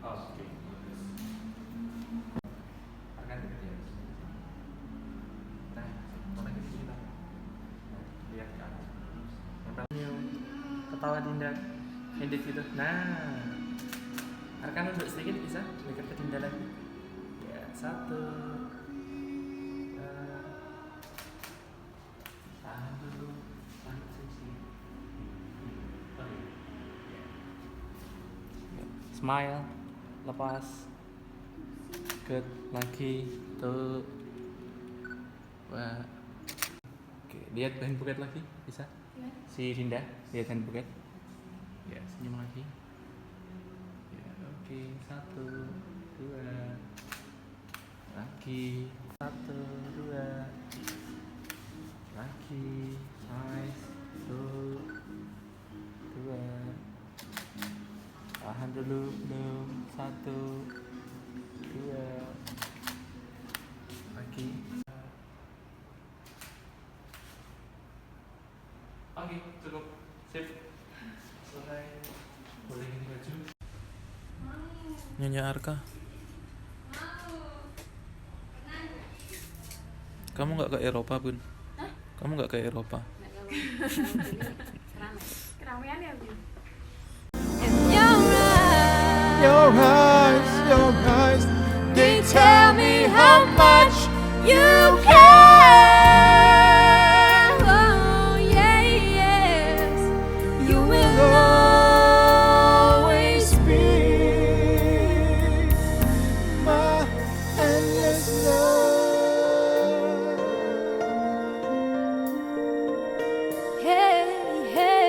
Oke. Akan dekat ya. Nah, mana kita cerita? Lihat kan. Yang ketawa Dinda, edit gitu. Nah, Arkan untuk sedikit bisa dekat ke Dinda lagi. Ya, satu. Tahan dulu. Tahan sini. Smile, lepas, good, lagi, tuh, wah, oke, lihat hand buket lagi, bisa? Ya. Si Dinda, lihat hand buket, ya, senyum lagi, ya, oke, satu, dua, lagi, satu, dua, lagi, nice, tuh, dua. Tahan dulu, belum, satu, dua, lagi. Oke, cukup, sip, selesai. Boleh ganti baju. Nyonya Arka, kamu nggak ke Eropa Bun? Hah? Kamu nggak ke Eropa? Keramaian ya Bun? Your eyes, they tell me how much you care. Oh, yeah, yes, you will always be my endless love. Hey, hey.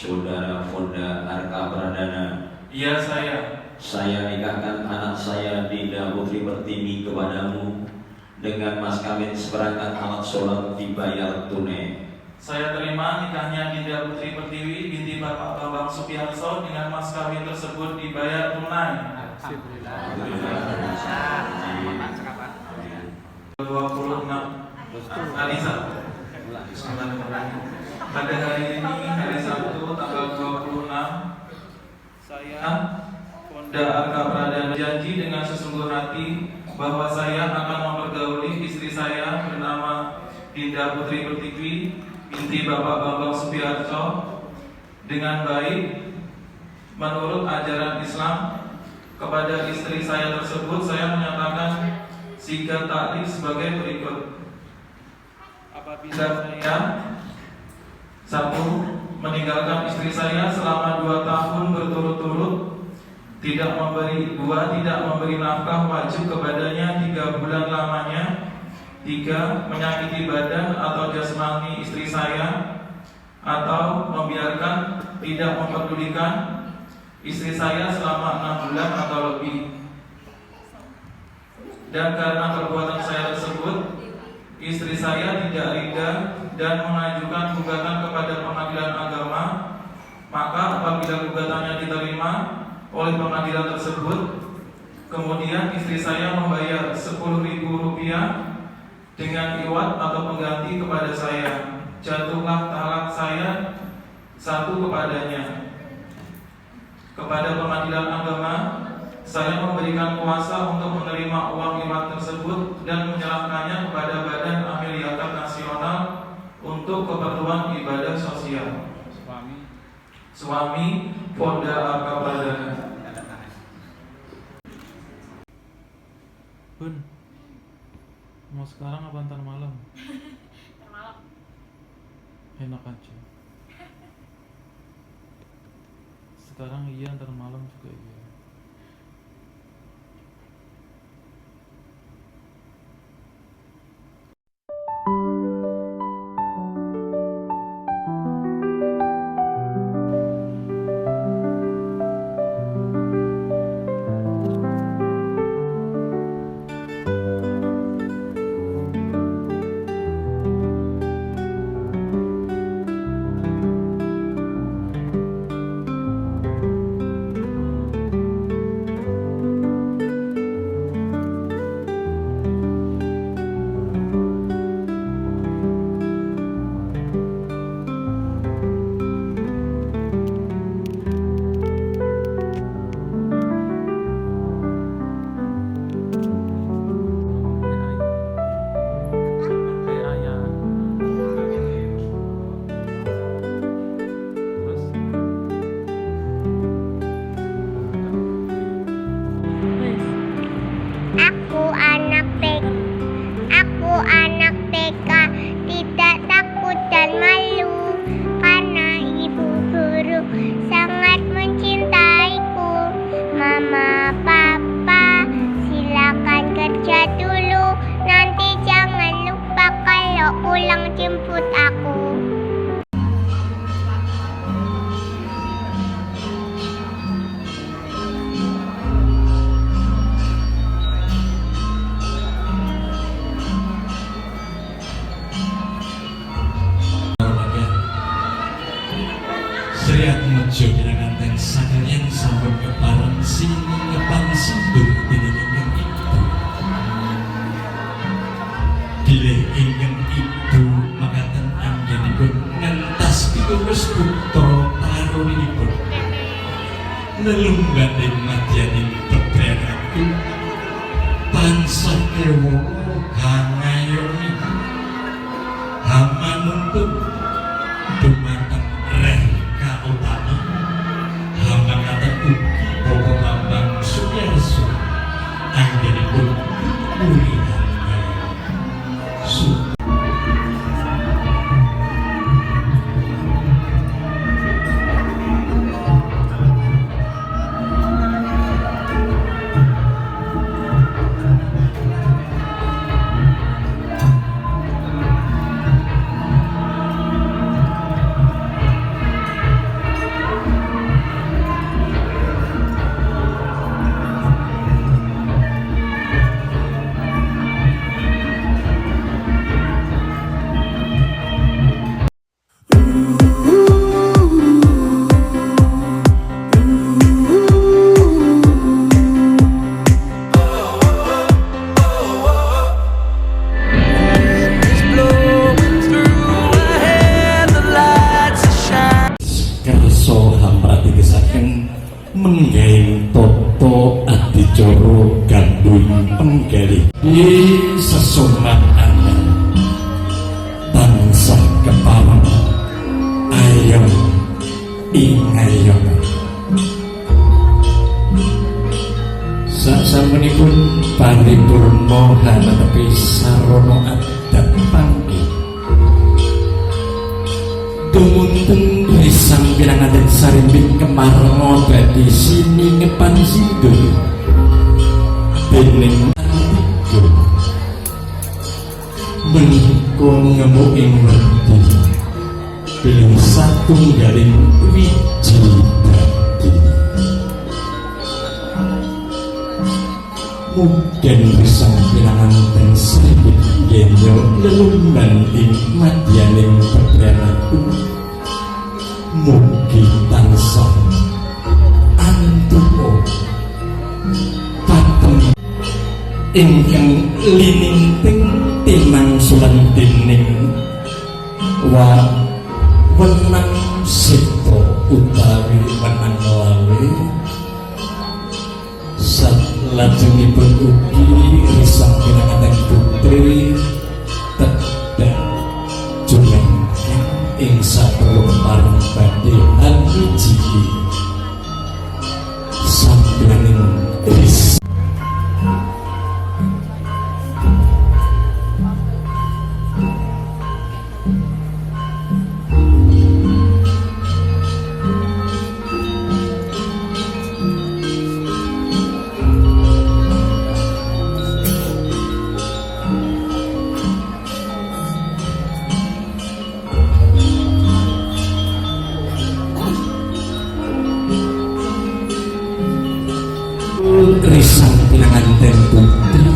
Saudara Fonda Arka Pradana. Iya saya. Saya nikahkan anak saya Dinda Putri Pertiwi kepadamu dengan mas kawin seperangkat alat sholat dibayar tunai. Saya terima nikahnya Dinda Putri Pertiwi binti Bapak Bambang Supiarso dengan mas kawin tersebut dibayar tunai. Alhamdulillah. 26 Alisa. Pada hari ini hari Sabtu tanggal 26 saya Fonda Arka Pradana janji dengan sesungguh hati bahwa saya akan mempergauli istri saya bernama Dinda Putri Pertiwi binti Bapak Bambang Supiarso dengan baik menurut ajaran Islam. Kepada istri saya tersebut saya menyatakan sigat taklif sebagai berikut. Apabila saya satu, meninggalkan istri saya selama 2 tahun berturut-turut, tidak memberi nafkah wajib kepadanya 3 bulan lamanya. 3, menyakiti badan atau jasmani istri saya, atau membiarkan tidak memperdulikan istri saya selama 6 bulan atau lebih. Dan karena perbuatan saya tersebut, istri saya tidak ridha dan mengajukan gugatan kepada pengadilan agama, maka apabila gugatannya diterima oleh pengadilan tersebut, kemudian istri saya membayar Rp10.000 dengan iwat atau pengganti kepada saya, jatuhlah talak saya 1 kepadanya. Kepada pengadilan agama, saya memberikan kuasa untuk menerima uang iwat tersebut dan menyerahkannya kepada Badan Amil Zakat Nasional untuk keperluan ibadah sosial. Suami Fonda Arka Pradana. Bun, mau sekarang apa ntar malam? Ntar malam. Enak aja. Sekarang iya, ntar malam juga iya. Nelungganing madyaning beberku tansah kewo hangayomi hamanuntun dumateng reh kautama hamakatan ugi Bapak Bambang Suyarso anggenipun mulihan menggaing toto adicoro gandung penggali di sesumat anda tansah keparang ayam ingayam sasampunipun paripurna hanatepi sarana adat panggi tumuntun risang pirangaden sarimbing kemarma dadi siningepan sindur dening antiku menika ngemu ing wedi pilih satunggaling wiji dadi mungkin risang pirangaden sarimbing yenyo lelumban ing madyaning bebranaku mugi tansah antuko patem ingkang lininting tinangsulan dening wenang sita utawi wenang lawe salajengipun ugi risang pinanganten putri tedhak jumeng ing saperlu kepareng badhe alwiji sampeyaning ris risang pinanganten putri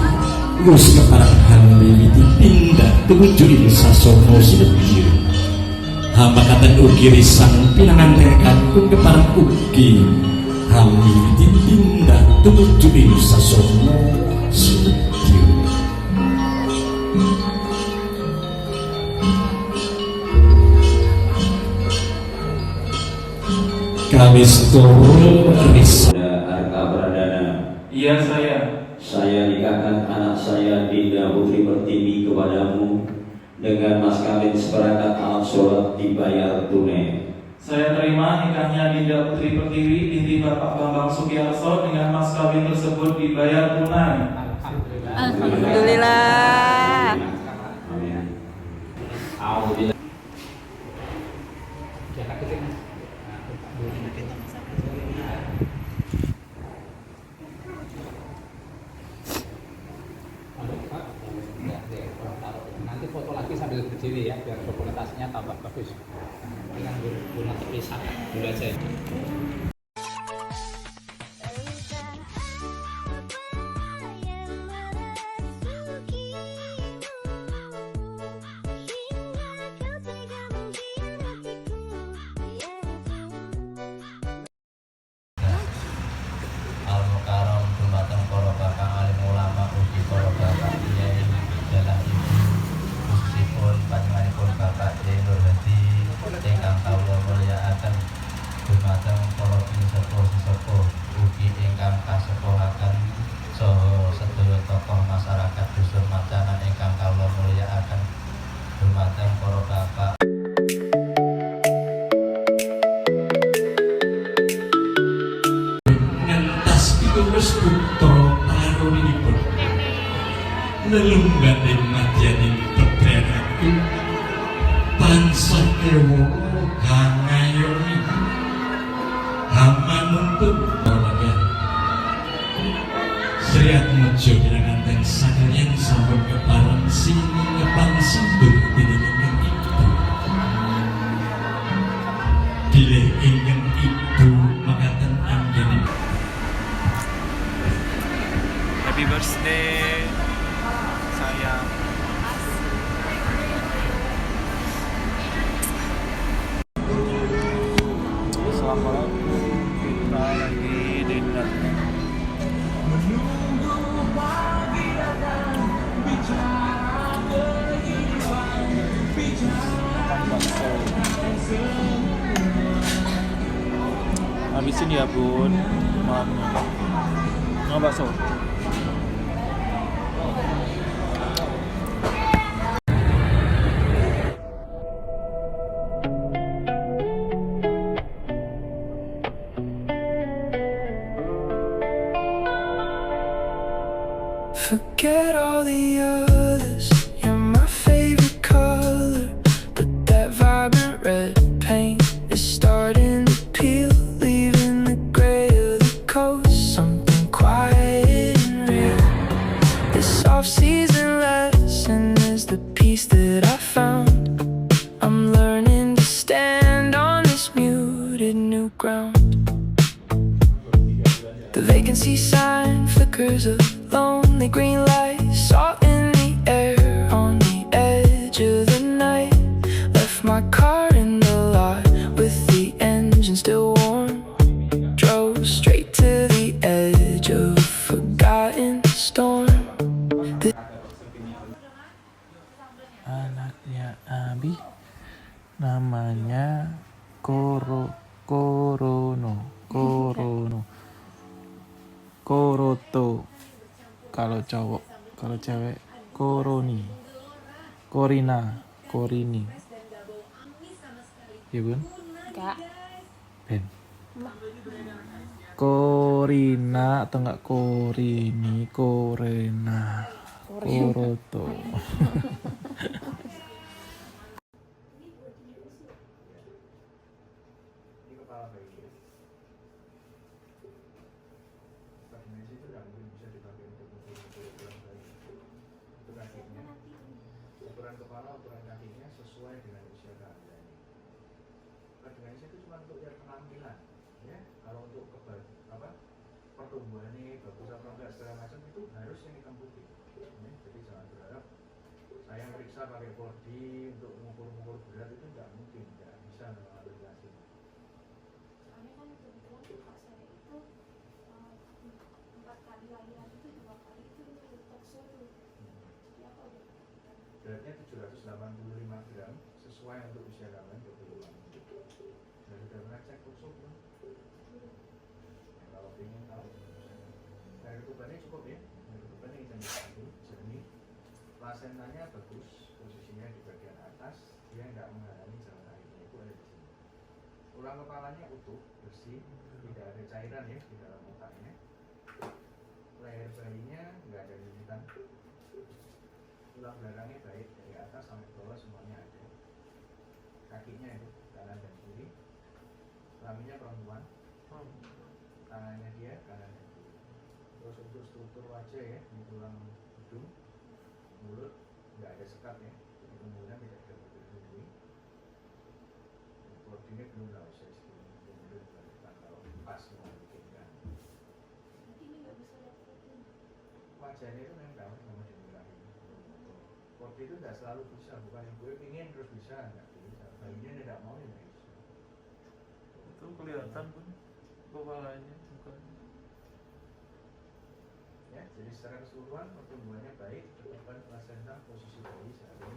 wis keparang wiwiti pindah tumuju ing sasana sinebya hamakatan ugi risang pinanganten kakung keparang ugi wiwiti pindah tumuju ing sasana sinebya kawistara risang. Iya saya nikahkan anak saya Dinda Putri Pertiwi kepadamu dengan mas kawin seperangkat alat sholat dibayar tunai. Saya terima nikahnya Dinda Putri Pertiwi binti Bapak Bambang Suyarso dengan mas kawin tersebut dibayar tunai. Alhamdulillah. Amin. Nanti foto lagi sambil berdiri ya biar dokumentasinya tambah bagus. Dengan guna terpisah dulu aja. Al-Mukarram dumateng para kakang alim ulama ugi para bapak kiai dalah ibu khususipun panjenenganipun Bapak Kiai Nur Hadi ingkang kawula mulyakaken dumateng para sesepuh lelunggane madyaning pederanku tansah kewo kang ngayomi hamanuntung olagan Sri Atmojo Kiranganteng sakalian sampun kepareng sini ngepang sembung diningin ibu bilih ingkang ibu makaten anggene. Happy birthday sayang. Selamat kita lagi dinner. Makan bakso. Habisin ya bun. Mau bakso. Forget all the others, you're my favorite color. But that vibrant red paint is starting to peel, leaving the gray of the coast something quiet and real. This off-season lesson is the piece that I found. I'm learning to stand on this muted new ground. The vacancy sign flickers of lonely green lights, salt in the air on the edge of the night. Left my car in the lot with the engine still warm. Drove straight to the edge of a forgotten storm. Anaknya Abi namanya Koroto kalau cowok, kalau cewek Korini. Ya bun? Enggak. Ben. Korina atau enggak Korini, Korena, Koroto. Ukuran kepala, ukuran kakinya sesuai dengan usia Anda. Dengan itu cuma untuk lihat penampilan, ya. Kalau untuk pertumbuhannya bagus apa enggak segala macam itu harus yang hitam putih. Ya. Jadi jangan berharap saya meriksa pakai body untuk mengukur berat itu nggak mungkin, nggak bisa aplikasi. Soalnya kan kebetulan kakak saya itu 4 kali lahiran itu 2 kali itu tokso tuh. Jadi apa udah? Beratnya 785 gram sesuai untuk usia kalian 25. Dan sudah pernah cek tokso belum? Kalau ingin tahu, air ketubannya cukup ya. Air ketubannya kita lihat jernih. Plasentanya bagus, posisinya di bagian atas, dia nggak menghalangi jalan airnya, itu ada di sini. Tulang kepalanya utuh, bersih, tidak ada cairan ya di dalam otaknya. Leher bayinya nggak ada lilitan. Tulang belakangnya baik, dari atas sampai bawah semuanya ada. Kakinya itu kanan dan kiri. Kelaminnya perempuan. Tangannya dia kanan dan kiri. Terus untuk struktur wajah ya, di tulang hidung, mulut nggak ada sekat ya, jadi kemungkinan tidak ada berdiri. Bodinya belum lah usia segini, kemudian kita kalau pas memungkinkan. Nanti ini nggak bisa lihat fotonya. Wajahnya itu memang sama dimulain. Bodi itu nggak selalu bisa, bukan yang gue pingin terus bisa, nggak bisa. Bayinya tidak mau ya nggak bisa. Itu kelihatan pun kepalanya, mukanya. Ya, jadi secara keseluruhan pertumbuhannya baik, ketebalan plasenta posisi bayi saat ini.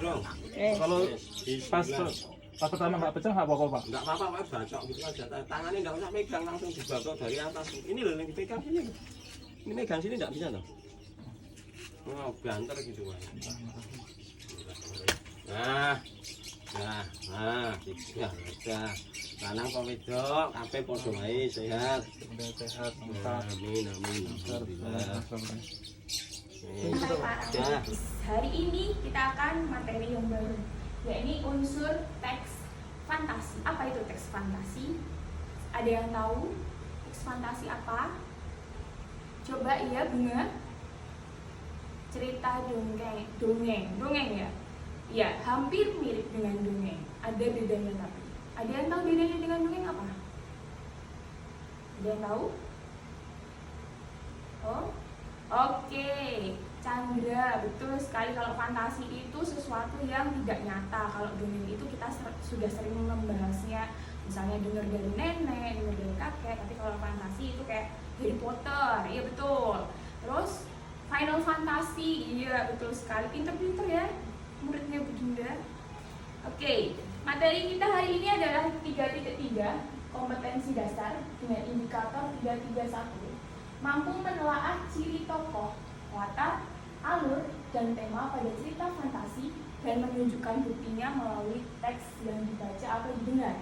dong. Kalau pas pertama nggak pecah nggak apa-apa Pak? Enggak apa-apa, Pak, bacok gitu aja. Tangannya enggak usah megang, langsung dibacok dari atas. Ini loh yang dipegang sini. Ini megang sini enggak bisa loh. Oh, banter gitu, Pak. Nah, ya. Lanang kok wedok, kabeh padha wae sehat. Udah sehat, Amin. Alhamdulillah. Hai Pak, hari ini kita akan materi yang baru, yakni unsur teks fantasi. Apa itu teks fantasi? Ada yang tahu teks fantasi apa? Coba iya Bunga. Cerita dongeng ya? Iya, hampir mirip dengan dongeng. Ada bedanya tapi. Ada yang tahu bedanya dengan dongeng apa? Ada yang tahu? Oh, oke, Chandra, betul sekali. Kalau fantasi itu sesuatu yang tidak nyata. Kalau dongeng itu kita sudah sering membahasnya, misalnya dengar dari nenek, dengar dari kakek. Tapi kalau fantasi itu kayak Harry Potter, iya betul. Terus Final Fantasy, iya betul sekali. Pinter-pinter ya muridnya Bunda. Oke, materi kita hari ini adalah 3.3 kompetensi dasar dengan indikator 331. Mampu menelaah ciri tokoh, latar, alur, dan tema pada cerita fantasi dan menunjukkan buktinya melalui teks yang dibaca atau didengar.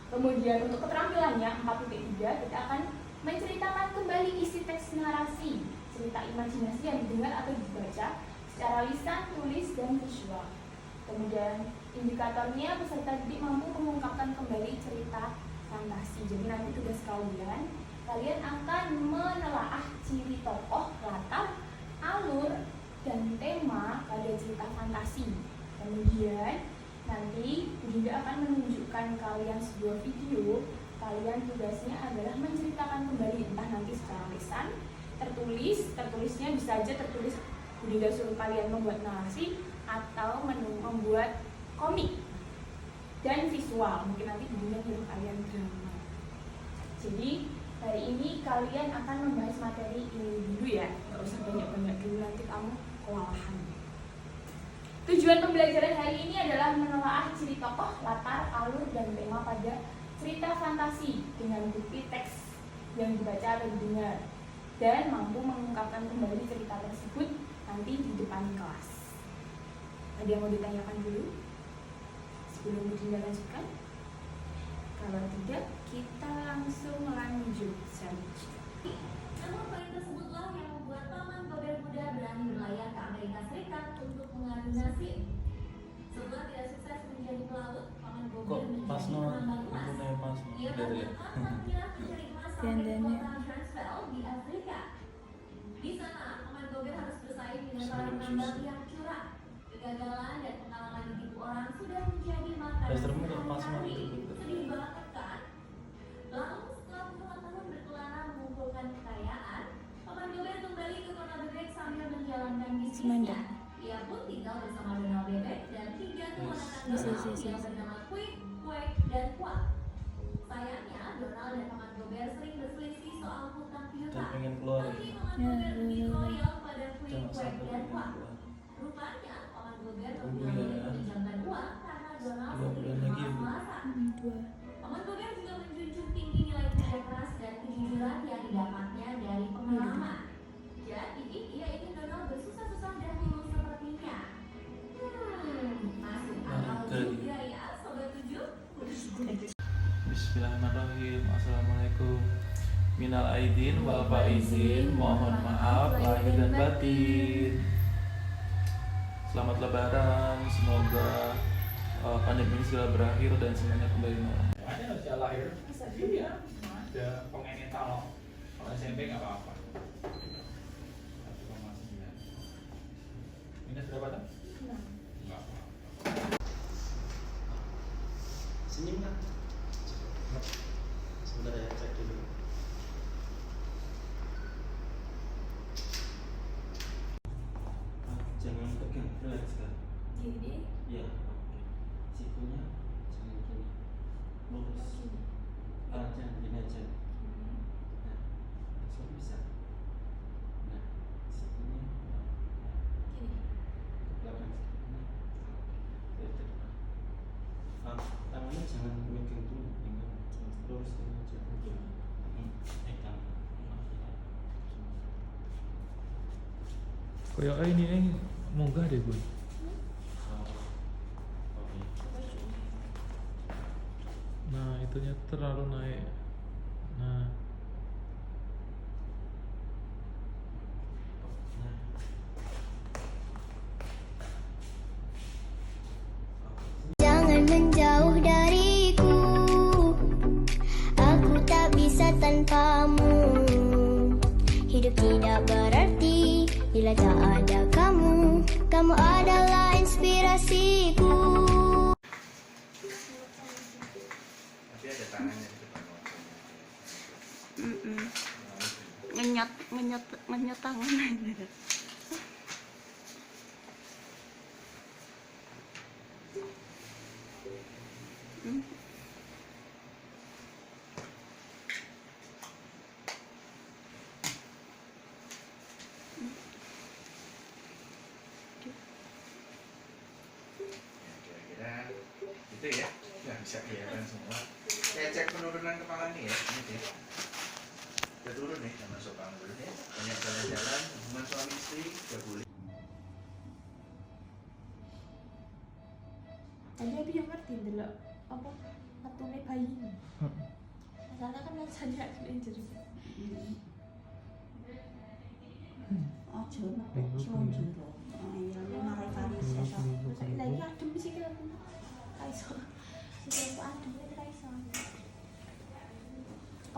Kemudian untuk keterampilannya 4.3 kita akan menceritakan kembali isi teks narasi, cerita imajinasi yang didengar atau dibaca secara lisan, tulis, dan visual. Kemudian indikatornya peserta didik mampu mengungkapkan kembali cerita fantasi. Jadi nanti tugas kalian akan menelaah ciri tokoh, latar, alur, dan tema pada cerita fantasi. Kemudian nanti Bunda akan menunjukkan kalian sebuah video. Kalian tugasnya adalah menceritakan kembali, entah nanti secara lisan, tertulisnya bisa aja tertulis Bunda suruh kalian membuat narasi atau membuat komik dan visual. Mungkin nanti Bunda nyuruh kalian drama. Jadi hari ini kalian akan membahas materi ini dulu ya, nggak usah banyak-banyak dulu, nanti kamu kewalahan. Tujuan pembelajaran hari ini adalah menelaah ciri tokoh, latar, alur, dan tema pada cerita fantasi dengan bukti teks yang dibaca atau didengar, dan mampu mengungkapkan kembali cerita tersebut nanti di depan kelas. Ada yang mau ditanyakan dulu sebelum Bunda lanjutkan? Kalau tidak, kita langsung lanjut saja. Namun poin tersebutlah yang membuat Paman Gober Muda berani berlayar ke Amerika Serikat untuk mengadu nasib. Setelah tidak sukses menjadi pelaut, Paman Gober menjadi penambang emas. Ia berangkat mengira mencari emas sampai ke kota Transvaal di Afrika. Di sana, Paman Gober harus bersaing dengan para penambang yang curang. Kegagalan dan pengalaman ditipu orang sudah menjadi makanan sehari-hari. Sedih banget kan? Lalu setelah bertahun-tahun berkelana mengumpulkan kekayaan, Paman Gober kembali ke kota Bebek sambil menjalankan bisnisnya. Ia pun tinggal bersama Donald Bebek dan 3 keponakan Donald yang bernama Quick, Quack, dan Quack. Sayangnya, Donald dan Paman Gober sering berselisih soal hutang piutang. Tapi Paman Gober lebih loyal pada Quick, Quack, dan Quack. Rupanya, Paman Gober memilih meminjamkan uang karena Donald sering malas-malasan. Paman Gober juga menjunjung tinggi nilai kerja keras dan kejujuran yang didapatnya dari pengalaman. Jadi, ia ingin Donald bersusah-susah dahulu sepertinya. Masuk akal juga ya, Sobat 7? Bismillahirrahmanirrahim. Assalamualaikum. Minal aidin wal faizin, mohon maaf lahir dan batin. Selamat Lebaran, semoga pandemi ini segera berakhir dan semuanya kembali normal. Ada usia lahir? Iya, ada pengental. Kalau SMP nggak apa-apa. 1,9. Minus berapa tuh? Nggak apa-apa. Senyum kan? Sebentar ya, cek dulu. Jangan pegang, relax kan? Gini, Iya. Sikunya jangan gini. Lurus. Jangan gini aja. Nah, langsung bisa. Kayak ini munggah deh Bun. Nah itunya terlalu naik. Nah Jangan menjauh dariku, aku tak bisa tanpamu. Hidup tidak berarti bila tak ada kamu. Kamu adalah inspirasiku. Tapi ada tangannya di depan ngenyot tangan. kira-kira gitu ya, nggak bisa kelihatan semua. Saya cek penurunan kepala nih ya, ini deh. Udah turun nih, sama sopang dulu ya. Banyak jalan-jalan, hubungan suami istri gak boleh. Tadi aku yang ngerti dulu apa metune bayi ini. Masalah kan rasanya aku jadi. Ojo nak selonjor. Ayo marai varis esok. Lagi adem sih kan. Kaiso. Sing adem nek kaiso.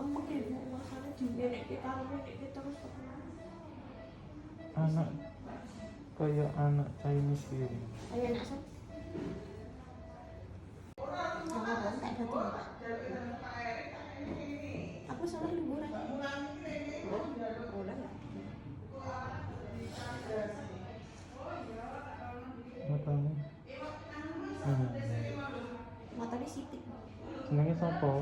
Kemeng ya bu, masalah juga nek karo nek terus anak kayak anak Chinese gitu. ayo nak son. Jangan tak berarti. Aku soalnya liburan. Matanya. Matanya sitik. Senengnya siapa?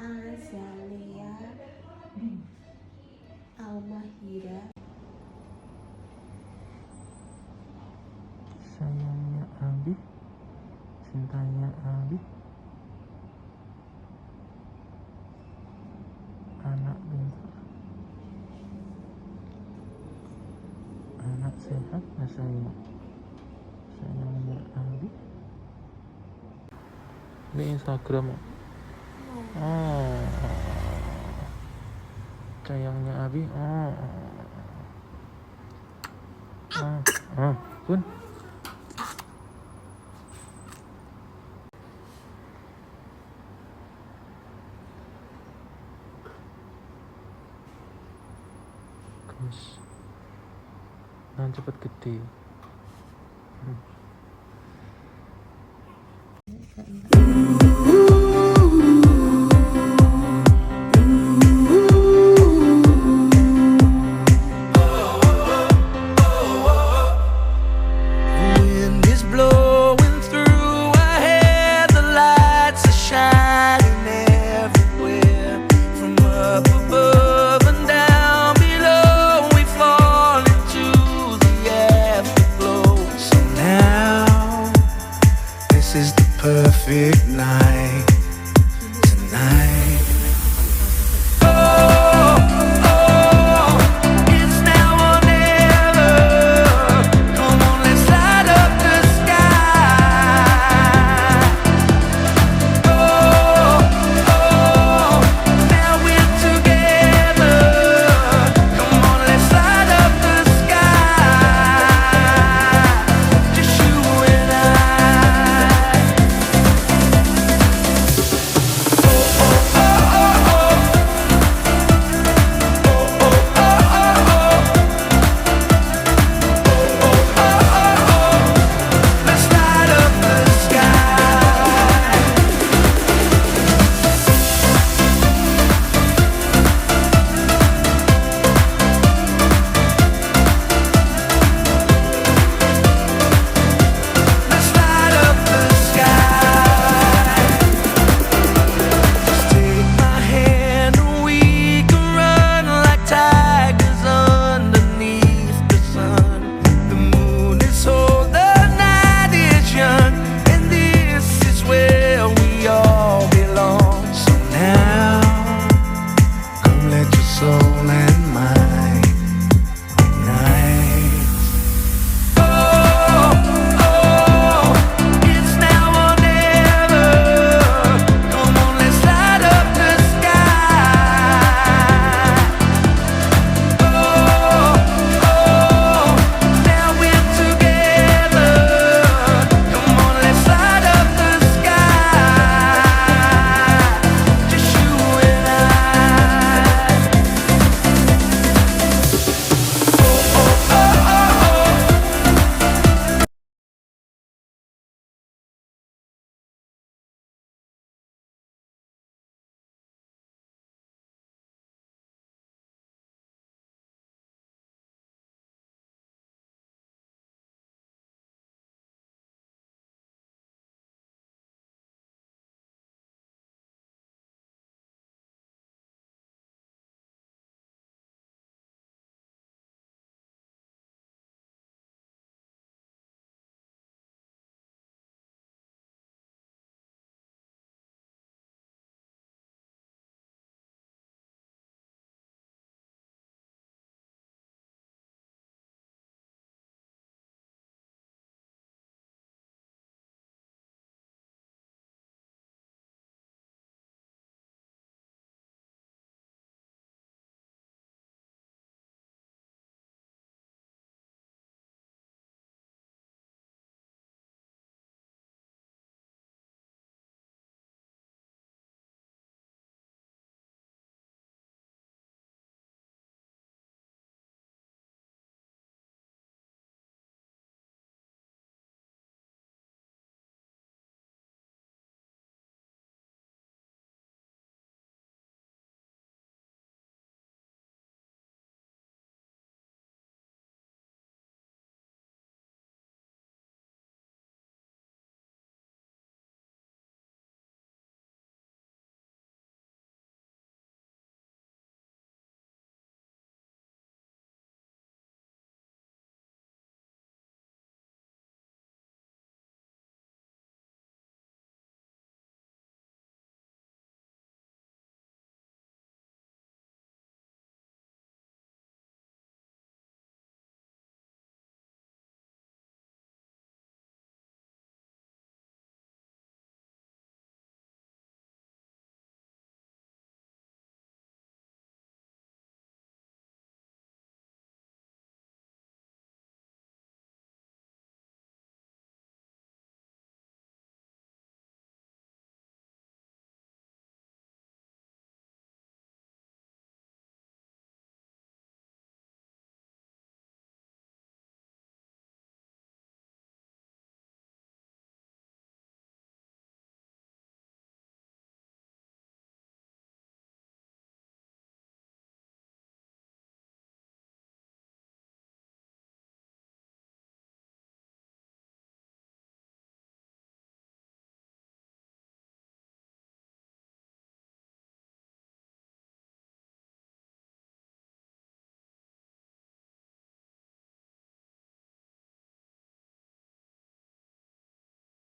Azalea Almahira. Sayangnya Abi, cintanya Abi, anak pintar, anak sehat nggak sayang? Sayangnya Abi. Ini Instagram. Oh, sayangnya Abi. Pun. Guys, jangan cepet gede.